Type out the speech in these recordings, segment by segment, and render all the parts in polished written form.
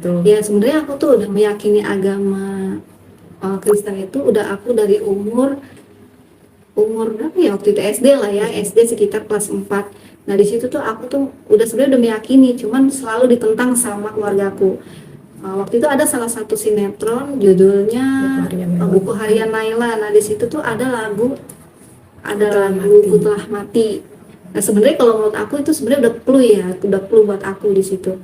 gitu? Ya sebenarnya aku tuh udah meyakini agama Kristen itu udah aku dari umur umur berapa ya waktu itu SD lah ya, SD sekitar kelas 4. Nah di situ tuh aku tuh udah sebenarnya udah meyakini, cuman selalu ditentang sama keluargaku. Waktu itu ada salah satu sinetron judulnya Buku Harian Naila. Nah di situ tuh ada lagu Ku Telah Mati. Nah sebenarnya kalau menurut aku itu sebenarnya udah clue buat aku di situ.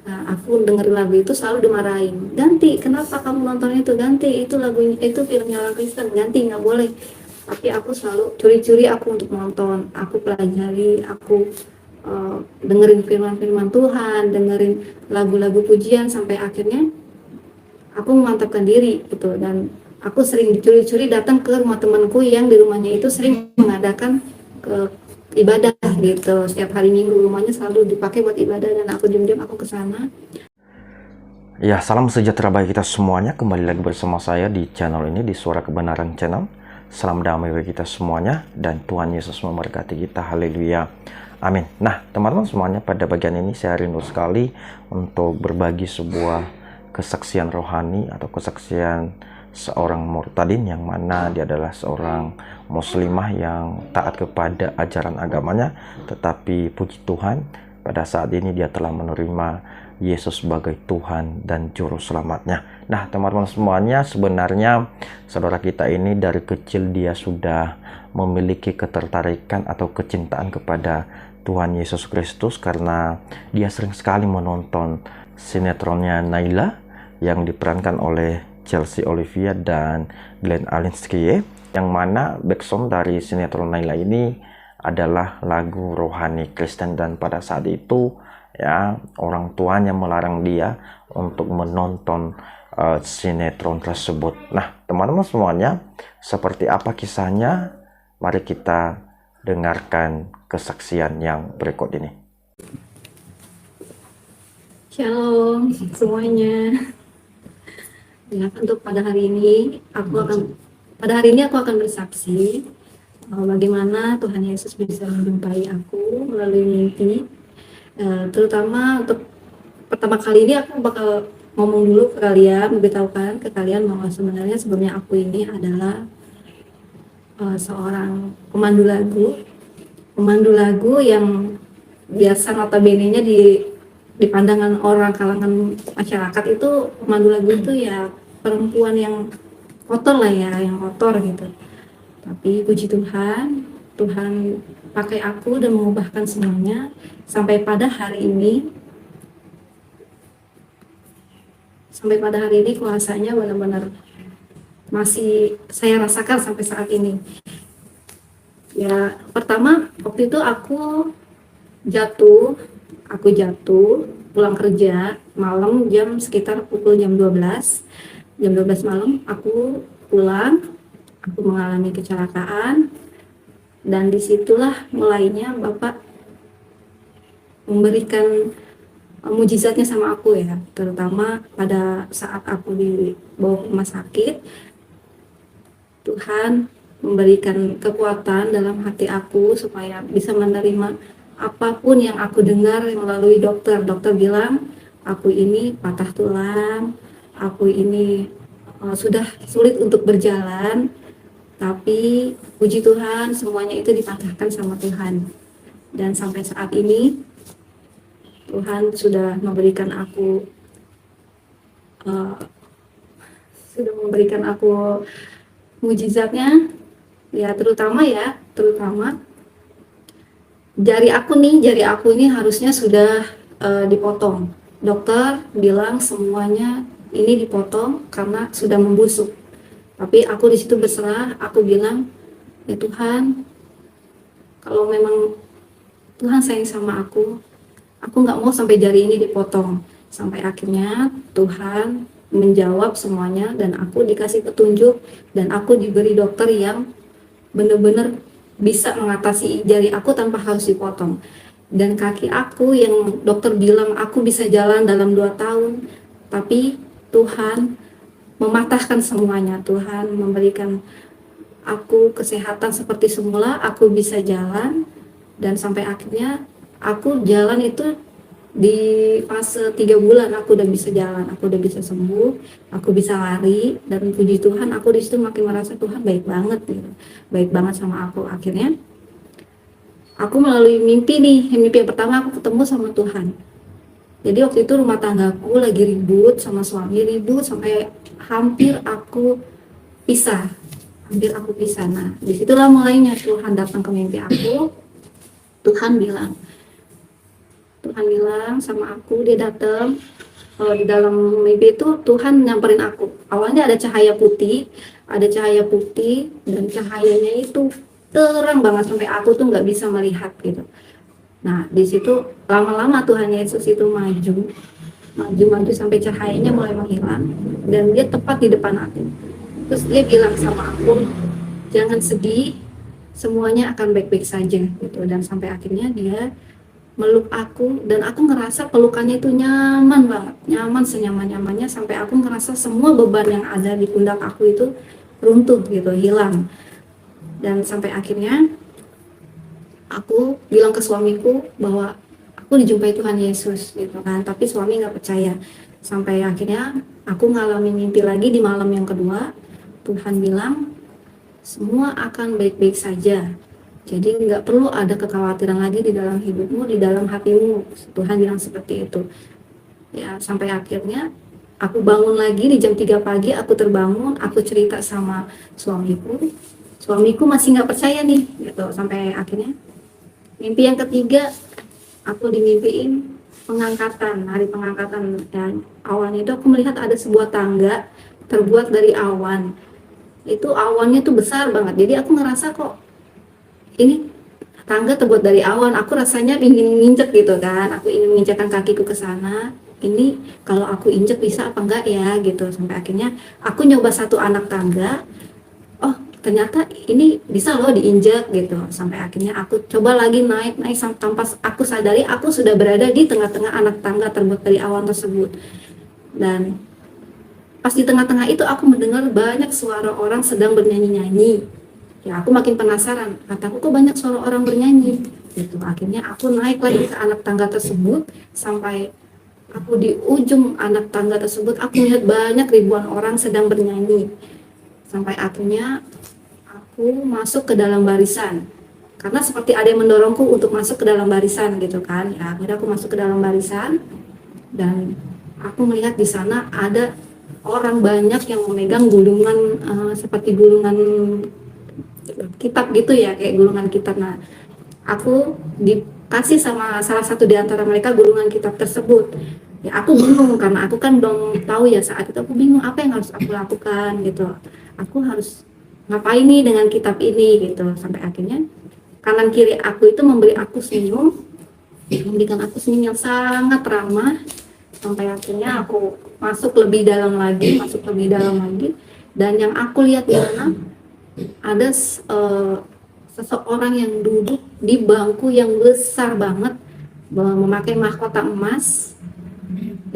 Nah, aku dengerin lagu itu selalu dimarahin. Ganti, kenapa kamu nonton itu? Ganti, itu lagunya, itu filmnya orang Kristen. Ganti, nggak boleh. Tapi aku selalu curi-curi aku untuk nonton. Aku pelajari, aku dengerin firman-firman Tuhan, dengerin lagu-lagu pujian sampai akhirnya aku memantapkan diri gitu. Dan aku sering dicuri-curi datang ke rumah temanku yang di rumahnya itu sering mengadakan ke ibadah gitu. Setiap hari Minggu rumahnya selalu dipakai buat ibadah dan aku diam-diam aku ke sana. Ya, salam sejahtera bagi kita semuanya. Kembali lagi bersama saya di channel ini, di Suara Kebenaran Channel. Salam damai bagi kita semuanya, dan Tuhan Yesus memberkati kita. Haleluya. Amin. Nah, teman-teman semuanya, pada bagian ini saya rindu sekali untuk berbagi sebuah kesaksian rohani atau kesaksian seorang murtadin, yang mana dia adalah seorang muslimah yang taat kepada ajaran agamanya, tetapi puji Tuhan, pada saat ini dia telah menerima Yesus sebagai Tuhan dan Juru Selamatnya. Nah, teman-teman semuanya, sebenarnya saudara kita ini dari kecil dia sudah memiliki ketertarikan atau kecintaan kepada Tuhan Yesus Kristus, karena dia sering sekali menonton sinetronnya Naila yang diperankan oleh Chelsea Olivia dan Glenn Alinsky, yang mana background dari sinetron Naila ini adalah lagu rohani Kristen. Dan pada saat itu ya, orang tuanya melarang dia untuk menonton sinetron tersebut. Nah, teman-teman semuanya, seperti apa kisahnya? Mari kita dengarkan kesaksian yang berikut ini. Shalom semuanya. Ya, untuk pada hari ini aku akan bersaksi bagaimana Tuhan Yesus bisa menjumpai aku melalui mimpi. Terutama untuk pertama kali ini aku bakal ngomong dulu ke kalian, memberitahukan ke kalian bahwa sebelumnya aku ini adalah seorang pemandu lagu yang biasa notabene-nya di pandangan orang kalangan masyarakat itu pemandu lagu itu ya perempuan yang kotor lah ya, yang kotor gitu. Tapi puji Tuhan, Tuhan pakai aku dan mengubahkan semuanya sampai pada hari ini. Kuasanya benar-benar masih saya rasakan sampai saat ini. Ya, pertama waktu itu aku jatuh pulang kerja malam sekitar pukul jam 12 malam aku pulang, aku mengalami kecelakaan, dan disitulah mulainya Bapak memberikan mujizatnya sama aku ya, terutama pada saat aku dibawa ke rumah sakit. Tuhan memberikan kekuatan dalam hati aku supaya bisa menerima apapun yang aku dengar melalui dokter. Dokter bilang aku ini patah tulang, aku ini sudah sulit untuk berjalan, tapi puji Tuhan semuanya itu dipatahkan sama Tuhan. Dan sampai saat ini Tuhan sudah memberikan aku mujizatnya ya, terutama jari aku ini harusnya sudah dipotong. Dokter bilang semuanya ini dipotong karena sudah membusuk. Tapi aku di situ berserah, aku bilang, ya Tuhan, kalau memang Tuhan sayang sama aku nggak mau sampai jari ini dipotong. Sampai akhirnya Tuhan menjawab semuanya dan aku dikasih petunjuk dan aku diberi dokter yang benar-benar bisa mengatasi jari aku tanpa harus dipotong. Dan kaki aku yang dokter bilang aku bisa jalan dalam 2 tahun, tapi Tuhan mematahkan semuanya. Tuhan memberikan aku kesehatan seperti semula, aku bisa jalan, dan sampai akhirnya aku jalan itu di fase 3 bulan aku udah bisa jalan, aku udah bisa sembuh, aku bisa lari, dan puji Tuhan aku di situ makin merasa Tuhan baik banget gitu, baik banget sama aku. Akhirnya aku melalui mimpi nih, mimpi yang pertama aku ketemu sama Tuhan. Jadi waktu itu rumah tanggaku lagi ribut sama suami, ribut sampai hampir aku pisah, hampir aku pisah. Nah disitulah mulainya Tuhan datang ke mimpi aku. Tuhan bilang, Tuhan bilang sama aku, dia datang. Kalau di dalam mimpi itu Tuhan nyamperin aku. Awalnya ada cahaya putih, dan cahayanya itu terang banget sampai aku tuh nggak bisa melihat gitu. Nah di situ lama-lama Tuhan Yesus itu maju sampai cahayanya mulai menghilang dan dia tepat di depan aku. Terus dia bilang sama aku, jangan sedih, semuanya akan baik-baik saja gitu. Dan sampai akhirnya dia meluk aku dan aku ngerasa pelukannya itu nyaman banget, nyaman senyaman-nyamannya sampai aku ngerasa semua beban yang ada di pundak aku itu runtuh gitu, hilang. Dan sampai akhirnya aku bilang ke suamiku bahwa aku dijumpai Tuhan Yesus gitu kan, tapi suami nggak percaya. Sampai akhirnya aku ngalamin mimpi lagi di malam yang kedua. Tuhan bilang semua akan baik-baik saja. Jadi nggak perlu ada kekhawatiran lagi di dalam hidupmu, di dalam hatimu. Tuhan bilang seperti itu. Ya, sampai akhirnya aku bangun lagi di jam 3 pagi, aku terbangun, aku cerita sama suamiku. Suamiku masih nggak percaya nih, gitu. Sampai akhirnya mimpi yang ketiga, aku dimimpiin pengangkatan, hari pengangkatan. Dan awalnya itu aku melihat ada sebuah tangga terbuat dari awan. Itu awannya tuh besar banget. Jadi aku ngerasa kok ini tangga terbuat dari awan, aku rasanya ingin nginjek gitu kan, aku ingin menginjakkan kakiku ke sana. Ini kalau aku injek bisa apa enggak ya gitu. Sampai akhirnya aku nyoba satu anak tangga, oh ternyata ini bisa loh diinjak gitu. Sampai akhirnya aku coba lagi naik tanpa aku sadari aku sudah berada di tengah-tengah anak tangga terbuat dari awan tersebut. Dan pas di tengah-tengah itu aku mendengar banyak suara orang sedang bernyanyi-nyanyi. Ya aku makin penasaran, kataku kok banyak suara orang bernyanyi gitu. Akhirnya aku naik lagi ke anak tangga tersebut, sampai aku di ujung anak tangga tersebut aku melihat banyak ribuan orang sedang bernyanyi. Sampai akhirnya aku masuk ke dalam barisan, karena seperti ada yang mendorongku untuk masuk ke dalam barisan gitu kan. Ya akhirnya aku masuk ke dalam barisan dan aku melihat di sana ada orang banyak yang memegang gulungan, seperti gulungan kitab gitu ya, kayak gulungan kitab. Nah aku dikasih sama salah satu di antara mereka gulungan kitab tersebut. Ya aku bingung karena aku kan belum tahu ya, saat itu aku bingung apa yang harus aku lakukan gitu, aku harus ngapain nih dengan kitab ini gitu. Sampai akhirnya kanan kiri aku itu memberi aku senyum, memberikan aku senyum yang sangat ramah. Sampai akhirnya aku masuk lebih dalam lagi, dan yang aku lihat di sana ada seseorang yang duduk di bangku yang besar banget, memakai mahkota emas,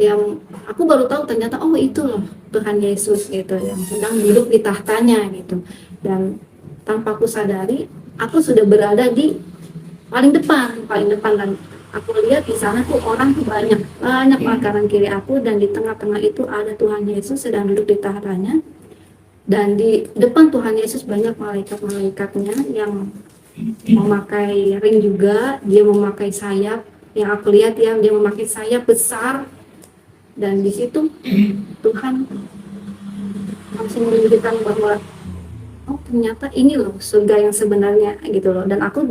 yang aku baru tahu ternyata oh itu loh Tuhan Yesus gitu, yang sedang duduk di tahtanya gitu. Dan tanpa aku sadari aku sudah berada di paling depan, dan aku lihat di sana tuh orang tuh banyak kanan kiri aku, dan di tengah-tengah itu ada Tuhan Yesus sedang duduk di tahtanya. Dan di depan Tuhan Yesus banyak malaikat-malaikatnya yang memakai ring juga, dia memakai sayap. Yang aku lihat ya, dia memakai sayap besar. Dan di situ Tuhan langsung menunjukkan bahwa oh ternyata ini loh surga yang sebenarnya gitu loh. Dan aku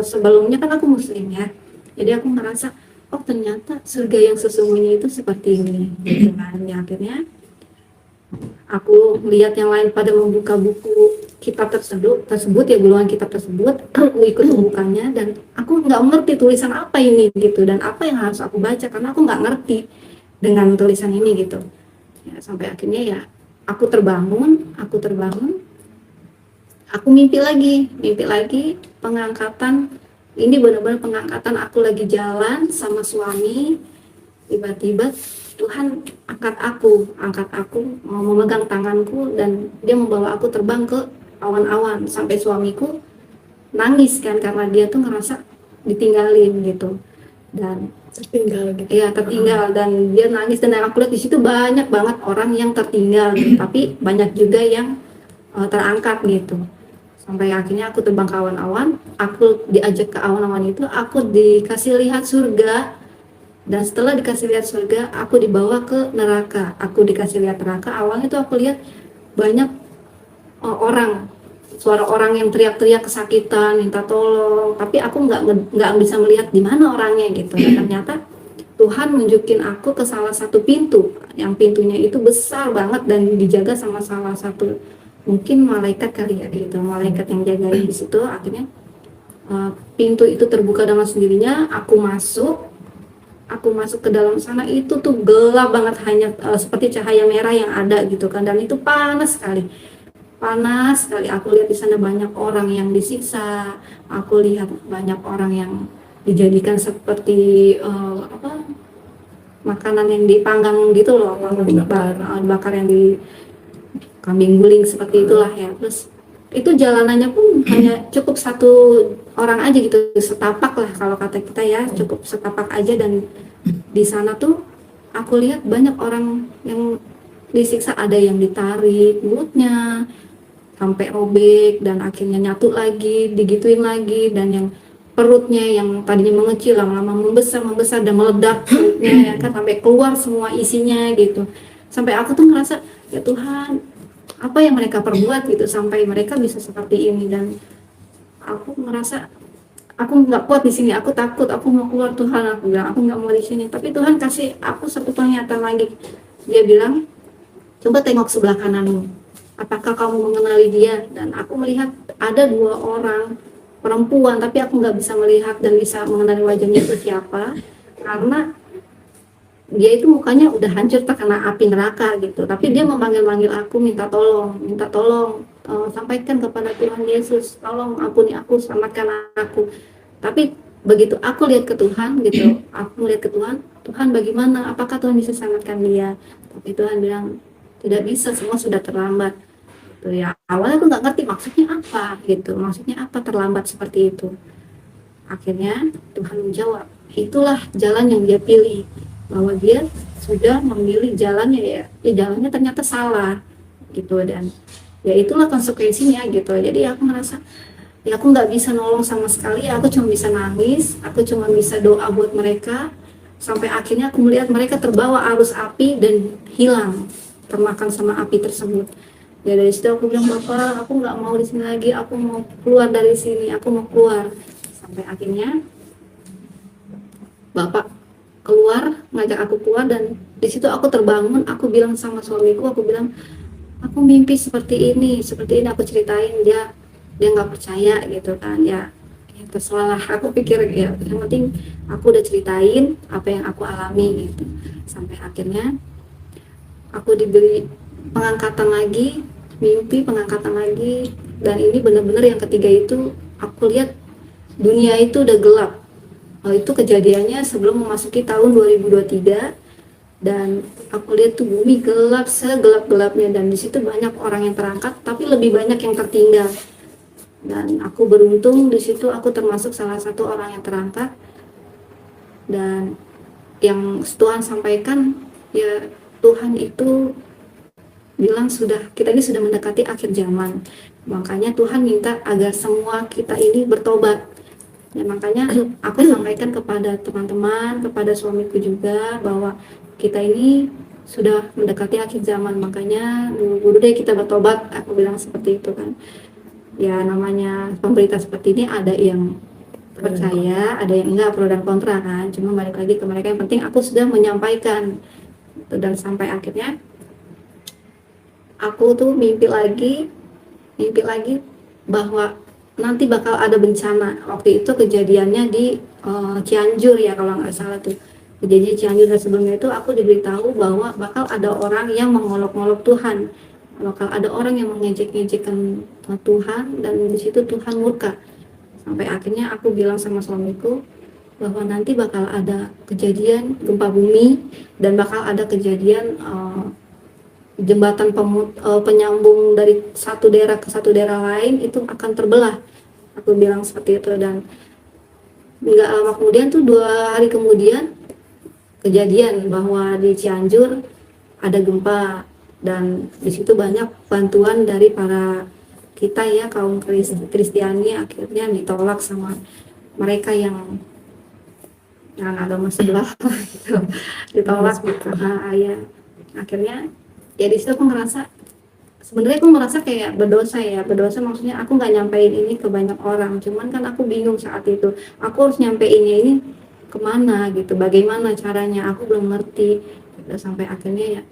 sebelumnya kan aku muslim ya, jadi aku merasa oh ternyata surga yang sesungguhnya itu seperti ini gitu kan. Ya akhirnya aku melihat yang lain pada membuka buku kitab tersebut ya, gulungan kitab tersebut. Aku ikut membukanya dan aku nggak ngerti tulisan apa ini gitu, dan apa yang harus aku baca karena aku nggak ngerti dengan tulisan ini gitu ya. Sampai akhirnya ya aku terbangun, aku mimpi lagi pengangkatan. Ini benar-benar pengangkatan, aku lagi jalan sama suami, tiba-tiba Tuhan angkat aku mau memegang tanganku, dan dia membawa aku terbang ke awan-awan. Sampai suamiku nangis kan karena dia tuh ngerasa ditinggalin gitu. Dan tertinggal gitu. Iya, tertinggal, dan dia nangis, dan aku lihat di situ banyak banget orang yang tertinggal gitu. Tapi banyak juga yang terangkat gitu. Sampai akhirnya aku terbang ke awan-awan, aku diajak ke awan-awan itu, aku dikasih lihat surga, dan setelah dikasih lihat surga, aku dibawa ke neraka. Aku dikasih lihat neraka. Awalnya tuh aku lihat banyak orang, suara orang yang teriak-teriak kesakitan, minta tolong. Tapi aku nggak bisa melihat di mana orangnya gitu. Dan ternyata Tuhan nunjukin aku ke salah satu pintu, yang pintunya itu besar banget dan dijaga sama salah satu, mungkin malaikat kali ya gitu, malaikat yang jagain di situ. Akhirnya pintu itu terbuka dengan sendirinya, aku masuk ke dalam sana. Itu tuh gelap banget, hanya seperti cahaya merah yang ada gitu kan, dan itu panas sekali. Aku lihat di sana banyak orang yang disiksa, aku lihat banyak orang yang dijadikan seperti makanan yang dipanggang gitu loh, bakar yang di kambing guling seperti itulah ya. Terus itu jalanannya pun hanya cukup satu orang aja gitu, setapak lah kalau kata kita ya, cukup setapak aja. Dan di sana tuh aku lihat banyak orang yang disiksa, ada yang ditarik mulutnya sampai robek dan akhirnya nyatu lagi, digituin lagi. Dan yang perutnya yang tadinya mengecil lama-lama membesar dan meledak perutnya ya kan, sampai keluar semua isinya gitu. Sampai aku tuh ngerasa, ya Tuhan, apa yang mereka perbuat gitu sampai mereka bisa seperti ini. Dan aku ngerasa aku nggak kuat di sini, aku takut, aku mau keluar Tuhan, aku bilang aku nggak mau di sini. Tapi Tuhan kasih aku satu penglihatan lagi. Dia bilang, coba tengok sebelah kananmu, apakah kamu mengenali dia? Dan aku melihat ada dua orang perempuan, tapi aku nggak bisa melihat dan bisa mengenali wajahnya itu siapa, karena dia itu mukanya udah hancur terkena api neraka gitu. Tapi dia memanggil-manggil aku, minta tolong, sampaikan kepada Tuhan Yesus, tolong ampuni aku, selamatkan aku. Tapi begitu aku lihat ke Tuhan gitu, aku lihat ke Tuhan, Tuhan bagaimana, apakah Tuhan bisa selamatkan dia? Tapi Tuhan bilang, tidak bisa, semua sudah terlambat. Gitu ya. Awalnya aku nggak ngerti maksudnya apa gitu, maksudnya apa terlambat seperti itu. Akhirnya Tuhan menjawab, itulah jalan yang dia pilih, bahwa dia sudah memilih jalannya, ya jalannya ternyata salah gitu. Dan ya itulah konsekuensinya gitu. Jadi aku merasa, ya aku nggak bisa nolong sama sekali, aku cuma bisa nangis, aku cuma bisa doa buat mereka. Sampai akhirnya aku melihat mereka terbawa arus api dan hilang, termakan sama api tersebut. Ya dari situ aku bilang, Bapak, aku nggak mau di sini lagi, aku mau keluar dari sini, aku mau keluar. Sampai akhirnya Bapak keluar, ngajak aku keluar. Dan di situ aku terbangun, aku bilang sama suamiku, aku bilang, aku mimpi seperti ini, aku ceritain. Dia nggak percaya gitu kan, ya terserah. Aku pikir ya yang penting aku udah ceritain apa yang aku alami gitu. Sampai akhirnya aku diberi pengangkatan lagi, mimpi pengangkatan lagi. Dan ini benar-benar yang ketiga itu aku lihat dunia itu udah gelap. Itu kejadiannya sebelum memasuki tahun 2023. Dan aku lihat tuh bumi gelap segelap-gelapnya, dan di situ banyak orang yang terangkat tapi lebih banyak yang tertinggal. Dan aku beruntung di situ, aku termasuk salah satu orang yang terangkat. Dan yang Tuhan sampaikan, ya Tuhan itu bilang kita ini sudah mendekati akhir zaman, makanya Tuhan minta agar semua kita ini bertobat. Dan makanya aku sampaikan kepada teman-teman, kepada suamiku juga, bahwa kita ini sudah mendekati akhir zaman, makanya dulu deh kita bertobat, aku bilang seperti itu kan. Ya namanya pemberita seperti ini, ada yang percaya, ada yang enggak, pro dan kontra kan. Cuma balik lagi ke mereka, yang penting aku sudah menyampaikan. Dan sampai akhirnya aku tuh mimpi lagi bahwa nanti bakal ada bencana. Waktu itu kejadiannya di Cianjur ya kalau nggak salah tuh. Kejadian Cianjur, dan sebelumnya itu aku diberitahu bahwa bakal ada orang yang mengolok-olok Tuhan, bakal ada orang yang mengejek-ngejekkan Tuhan, dan di situ Tuhan murka. Sampai akhirnya aku bilang sama suamiku bahwa nanti bakal ada kejadian gempa bumi, dan bakal ada kejadian jembatan penyambung dari satu daerah ke satu daerah lain itu akan terbelah. Aku bilang seperti itu. Dan nggak lama kemudian tuh, 2 hari kemudian kejadian bahwa di Cianjur ada gempa, dan di situ banyak bantuan dari para kita ya, kaum Kristiani akhirnya ditolak sama mereka yang agama sebelah gitu, ditolak gitu. Ya akhirnya ya di situ aku ngerasa, sebenarnya aku merasa kayak berdosa maksudnya aku nggak nyampein ini ke banyak orang, cuman kan aku bingung saat itu aku harus nyampeinnya ini kemana gitu, bagaimana caranya, aku belum ngerti gitu. Sampai akhirnya ya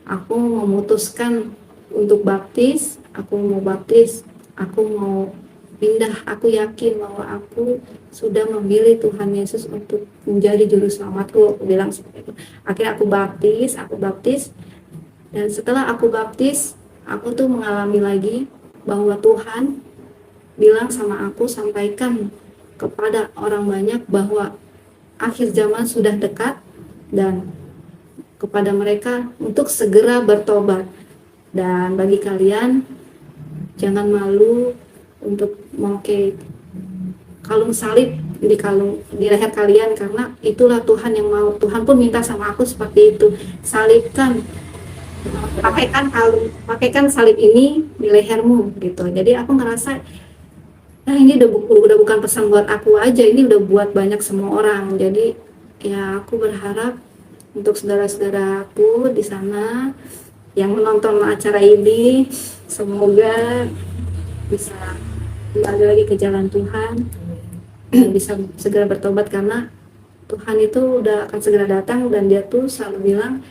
aku memutuskan untuk baptis, aku mau pindah, aku yakin bahwa aku sudah memilih Tuhan Yesus untuk menjadi juru selamatku, aku bilang seperti itu. Akhirnya aku baptis, dan setelah aku baptis, aku tuh mengalami lagi bahwa Tuhan bilang sama aku, sampaikan kepada orang banyak bahwa akhir zaman sudah dekat, dan kepada mereka untuk segera bertobat. Dan bagi kalian, jangan malu untuk memakai kalung salib di leher kalian, karena itulah Tuhan yang mau. Tuhan pun minta sama aku seperti itu, salibkan, pakaikan salib ini di lehermu gitu. Jadi aku ngerasa, nah ini udah bukan pesan buat aku aja, ini udah buat banyak semua orang. Jadi ya aku berharap untuk saudara-saudaraku di sana yang menonton acara ini, semoga bisa kembali lagi ke jalan Tuhan dan bisa segera bertobat, karena Tuhan itu udah akan segera datang, dan dia tuh selalu bilang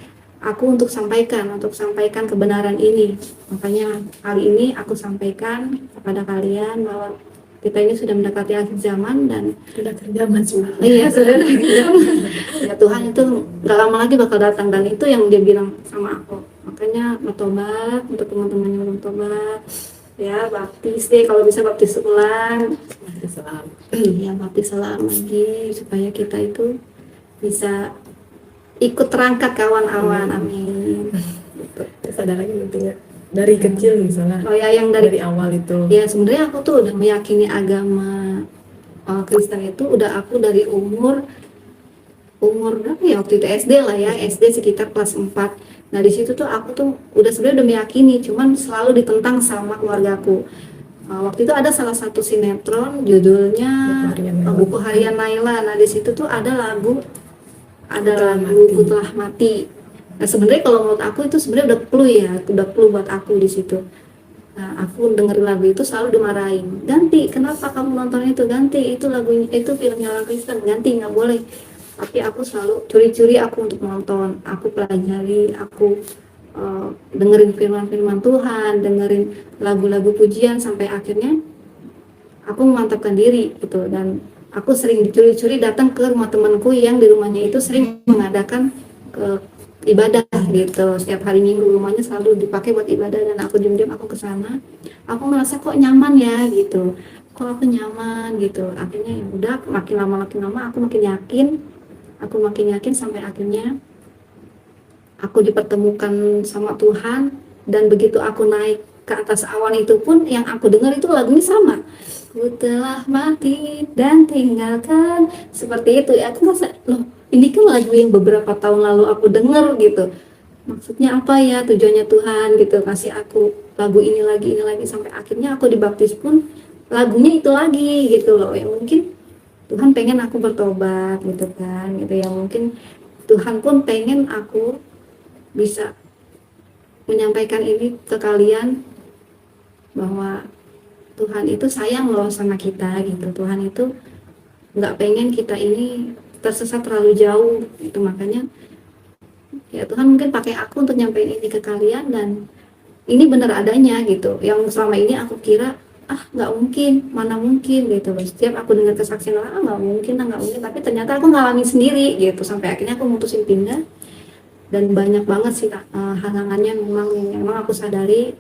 aku untuk sampaikan kebenaran ini. Makanya kali ini aku sampaikan kepada kalian bahwa kita ini sudah mendekati akhir zaman, dan sudah terjaman semua. Iya, sudah terjaman. Ya Tuhan itu gak lama lagi bakal datang, dan itu yang dia bilang sama aku. Makanya bertobat, untuk teman-teman yang belum tobat ya, baptis deh, kalau bisa baptis ulang, ya baptis ulang lagi, supaya kita itu bisa ikut terangkat kawan-kawan. Amin. Terus ada lagi pentingnya dari kecil misalnya. Oh ya, yang dari awal itu. Ya sebenarnya aku tuh udah meyakini agama Kristen itu udah aku dari umur berapa ya, waktu itu SD lah ya, SD sekitar kelas 4. Nah di situ tuh aku tuh udah sebenarnya udah meyakini, cuman selalu ditentang sama keluargaku. Waktu itu ada salah satu sinetron judulnya Buku Harian Naila. Nah di situ tuh ada lagu Ku Telah Mati. Nah sebenarnya kalau menurut aku itu sebenarnya udah clue buat aku di situ. Nah aku dengerin lagu itu selalu dimarahin, ganti, kenapa kamu nonton itu, ganti, itu lagunya, itu filmnya orang Kristen, ganti, nggak boleh. Tapi aku selalu curi-curi aku untuk nonton, aku pelajari, aku dengerin firman-firman Tuhan, dengerin lagu-lagu pujian, sampai akhirnya aku memantapkan diri gitu. Dan aku sering dicuri-curi datang ke rumah temanku yang di rumahnya itu sering mengadakan ibadah gitu. Setiap hari Minggu rumahnya selalu dipakai buat ibadah, dan aku diam-diam aku ke sana. Aku merasa kok nyaman ya gitu. Kok aku nyaman gitu. Akhirnya ya udah, makin lama aku makin yakin sampai akhirnya aku dipertemukan sama Tuhan. Dan begitu aku naik ke atas awan itu pun, yang aku dengar itu lagunya sama. Ku telah mati dan tinggalkan, seperti itu ya. Aku merasa, loh ini kan lagu yang beberapa tahun lalu aku dengar gitu. Maksudnya apa ya, tujuannya Tuhan gitu kasih aku lagu ini lagi, sampai akhirnya aku dibaptis pun lagunya itu lagi gitu loh. Yang mungkin Tuhan pengen aku bertobat gitu kan, gitu ya. Mungkin Tuhan pun pengen aku bisa menyampaikan ini ke kalian, bahwa Tuhan itu sayang loh sama kita gitu. Tuhan itu nggak pengen kita ini tersesat terlalu jauh itu. Makanya ya Tuhan mungkin pakai aku untuk nyampein ini ke kalian, dan ini benar adanya gitu. Yang selama ini aku kira nggak mungkin, mana mungkin gitu. Setiap aku dengar kesaksian orang, nggak mungkin, tapi ternyata aku ngalamin sendiri gitu. Sampai akhirnya aku mutusin pindah, dan banyak banget sih halangannya memang aku sadari.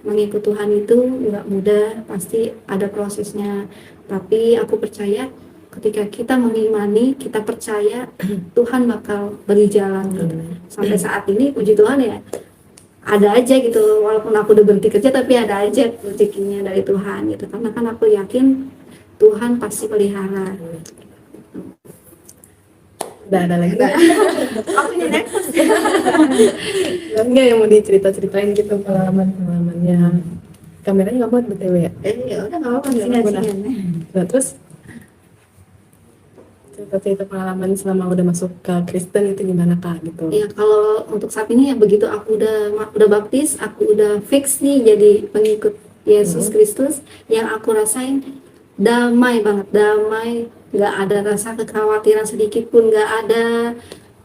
Mengikut Tuhan itu nggak mudah, pasti ada prosesnya, tapi aku percaya ketika kita mengimani, kita percaya Tuhan bakal beri jalan gitu. Sampai saat ini puji Tuhan ya, ada aja gitu, walaupun aku udah berhenti kerja tapi ada aja rezekinya dari Tuhan gitu, karena kan aku yakin Tuhan pasti pelihara. Udah ada lagi. Aku yang nervous. Enggak yang mau dicerita-ceritain gitu pengalaman-pengalamannya. Kameranya nggak buat BTW ya? Ya udah nggak apa-apa, Nggak apa-apa. singan. Nah, terus cerita-cerita pengalaman selama udah masuk ke Kristen itu gimana Kak gitu? Ya kalau untuk saat ini ya begitu aku udah baptis, aku udah fix nih jadi pengikut Yesus Kristus, yang aku rasain damai banget, damai, nggak ada rasa kekhawatiran sedikit pun nggak ada.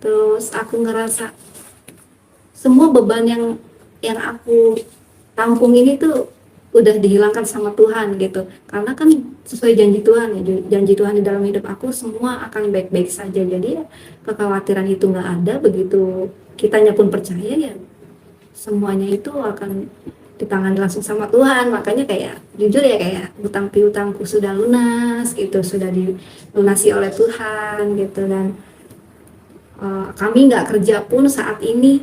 Terus aku ngerasa semua beban yang aku tampung ini tuh udah dihilangkan sama Tuhan gitu, karena kan sesuai janji Tuhan ya, janji Tuhan di dalam hidup aku semua akan baik-baik saja, jadi ya kekhawatiran itu nggak ada. Begitu kitanya pun percaya ya semuanya itu akan ditangani langsung sama Tuhan. Makanya kayak jujur ya, kayak hutang piutangku sudah lunas gitu, sudah dilunasi oleh Tuhan gitu. Dan kami nggak kerja pun saat ini,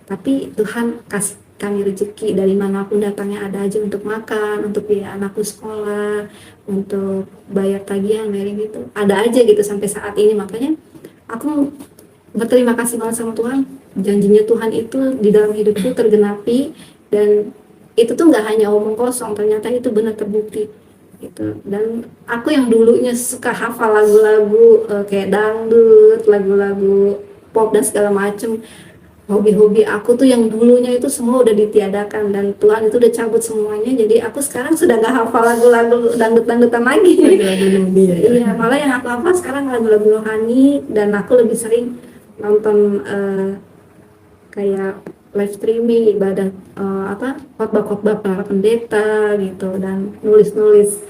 tapi Tuhan kasih kami rezeki dari manapun datangnya, ada aja untuk makan, untuk biaya anakku sekolah, untuk bayar tagihan, bayar gitu, ada aja gitu sampai saat ini. Makanya aku berterima kasih banget sama Tuhan, janjinya Tuhan itu di dalam hidupku tergenapi, dan itu tuh nggak hanya omong kosong, ternyata itu benar terbukti gitu. Dan aku yang dulunya suka hafal lagu-lagu kayak dangdut, lagu-lagu pop dan segala macem, hobi-hobi aku tuh yang dulunya itu semua udah ditiadakan, dan Tuhan itu udah cabut semuanya. Jadi aku sekarang sudah nggak hafal lagu-lagu dangdut-dangdutan lagi. Lagu-lagu Nubia ya? Iya, malah yang aku hafal sekarang lagu-lagu rohani, dan aku lebih sering nonton kayak live streaming ibadah, khotbah-khotbah para pendeta gitu, dan nulis-nulis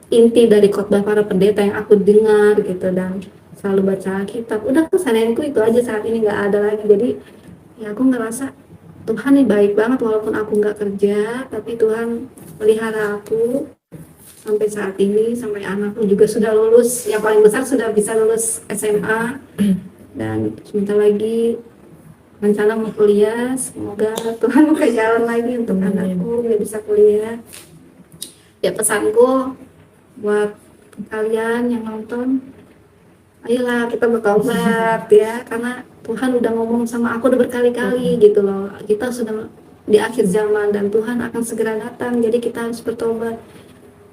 inti dari khotbah para pendeta yang aku dengar gitu, dan selalu baca Alkitab. Udah, keseharianku itu aja saat ini, nggak ada lagi. Jadi ya aku ngerasa Tuhan nih baik banget, walaupun aku nggak kerja tapi Tuhan pelihara aku sampai saat ini, sampai anakku juga sudah lulus, yang paling besar sudah bisa lulus SMA, dan sebentar lagi rencana mau kuliah. Semoga Tuhan buka jalan lagi untuk anakku biar bisa kuliah. Ya pesanku buat kalian yang nonton, ayolah kita bertobat ya, karena Tuhan udah ngomong sama aku udah berkali-kali gitu loh, kita sudah di akhir zaman dan Tuhan akan segera datang, jadi kita harus bertobat.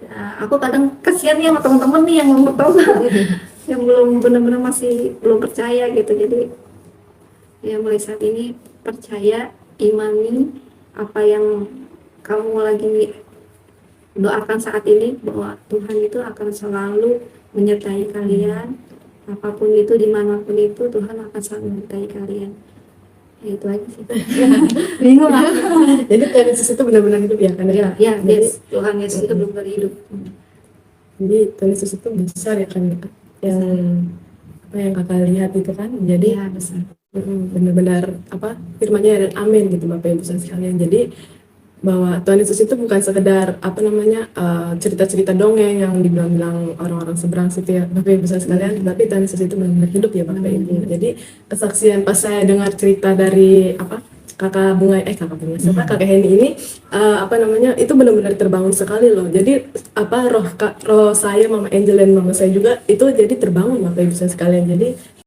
Nah, aku kadang kasihan ya sama teman-teman nih yang belum bertobat, yang belum benar-benar masih belum percaya gitu. Jadi ya mulai saat ini percaya, imani apa yang kamu lagi doakan saat ini, bahwa Tuhan itu akan selalu menyertai kalian. Apapun itu, dimanapun itu, Tuhan akan selalu menyertai kalian. Ya itu aja sih. Bingung lah. Jadi Tuhan Yesus itu benar-benar hidup ya kan? Ya, yes. Tuhan Yesus itu benar-benar hidup. Jadi Tuhan Yesus itu besar ya kan? Yang apa yang kakak lihat itu kan? Jadi Ya, besar. benar-benar apa firman-Nya dan amin gitu Bapak Ibu sekalian. Jadi bahwa Tuhan Yesus itu bukan sekedar apa namanya cerita-cerita dongeng yang dibilang-bilang orang-orang seberang situ ya Bapak Ibu sekalian, tapi Tuhan Yesus itu benar-benar hidup ya Bapak Ibu. Jadi kesaksian pas saya dengar cerita dari apa kakak Bunga siapa kakak Hendy ini apa namanya itu benar-benar terbangun sekali loh. Jadi apa roh saya Mama Angel dan Mama saya juga itu jadi terbangun Bapak Ibu sekalian. Jadi